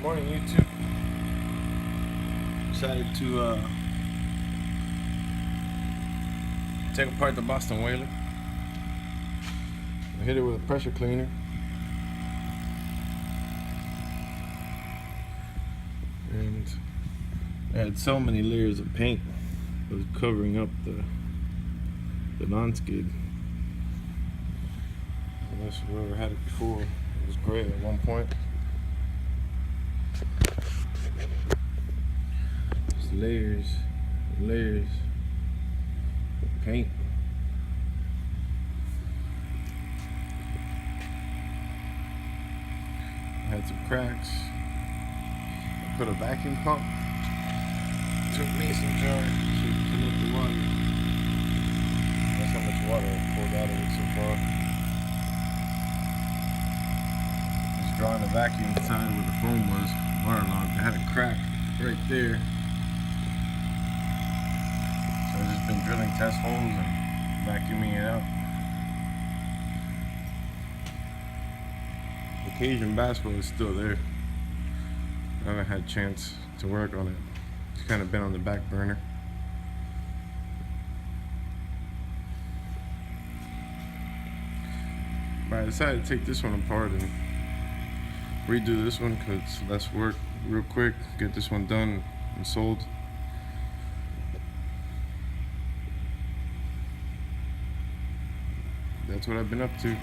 Morning, YouTube. Decided to take apart the Boston Whaler. I hit it with a pressure cleaner. And I had so many layers of paint that was covering up the non-skid. Unless whoever had it before, it was gray at one point. Just layers and layers of paint. I had some cracks. I put a vacuum pump to a mason jar to connect the water. That's how much water I poured out of it so far. Just drawing the vacuum inside where the foam was waterlogged. I had a crack right there. So I've just been drilling test holes and vacuuming it out. The Cajun bass boat is still there. I haven't had a chance to work on it. It's kind of been on the back burner. But I decided to take this one apart and redo this one because it's less work, real quick. Get this one done and sold. That's what I've been up to.